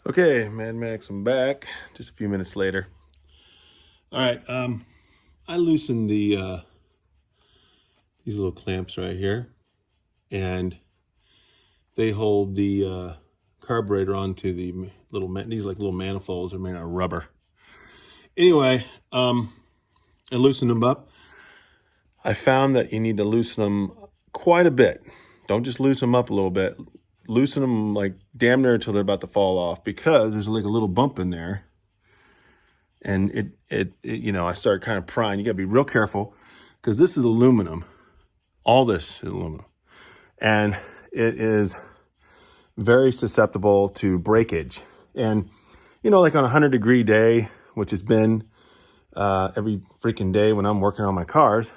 Okay, Mad Max, I'm back. Just a few minutes later. All right, I loosened these little clamps right here, and they hold the carburetor onto the these little manifolds are made out of rubber. Anyway, I loosened them up. I found that you need to loosen them quite a bit. Don't just loosen them up a little bit. Loosen them like damn near until they're about to fall off, because there's like a little bump in there. And I started kind of prying. You got to be real careful, because this is aluminum. All this is aluminum. And it is very susceptible to breakage. And, like on a 100-degree day, which has been every freaking day when I'm working on my cars,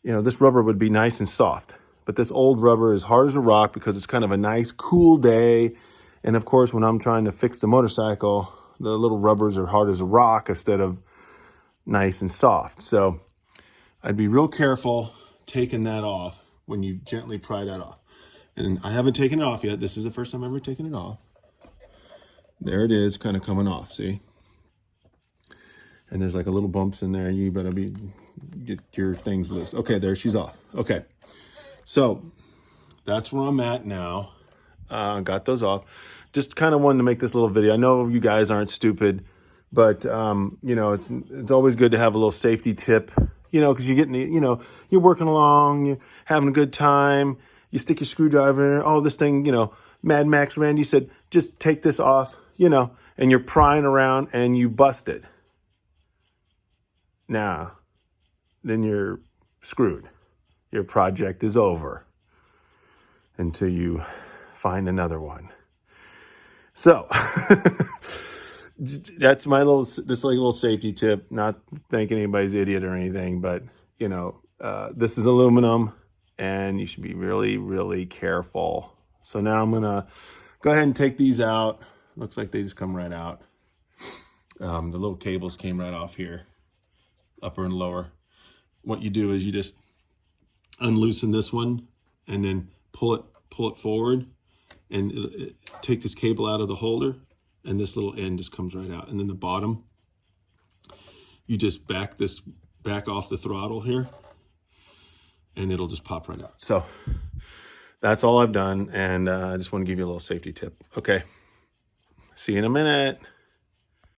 this rubber would be nice and soft. But this old rubber is hard as a rock, because it's kind of a nice, cool day. And of course, when I'm trying to fix the motorcycle, the little rubbers are hard as a rock instead of nice and soft. So I'd be real careful taking that off when you gently pry that off. And I haven't taken it off yet. This is the first time I've ever taken it off. There it is, kind of coming off, see? And there's like a little bumps in there. You better get your things loose. Okay, there, she's off. Okay, so that's where I'm at now. Got those off. Just kind of wanted to make this little video. I know you guys aren't stupid, but it's always good to have a little safety tip. Because you're getting, you're working along, you're having a good time. You stick your screwdriver in. Oh, this thing, Mad Max Randy said, just take this off, and you're prying around and you bust it. Now, then you're screwed. Your project is over until you find another one. So that's my little safety tip. Not thinking anybody's idiot or anything, but this is aluminum, and you should be really, really careful. So now I'm gonna go ahead and take these out. Looks like they just come right out. The little cables came right off here, upper and lower. What you do is you just unloosen this one and then pull it forward, and take this cable out of the holder, and this little end just comes right out. And then the bottom, you just back off the throttle here, and it'll just pop right out. So that's all I've done, and I just want to give you a little safety tip. Okay, see you in a minute.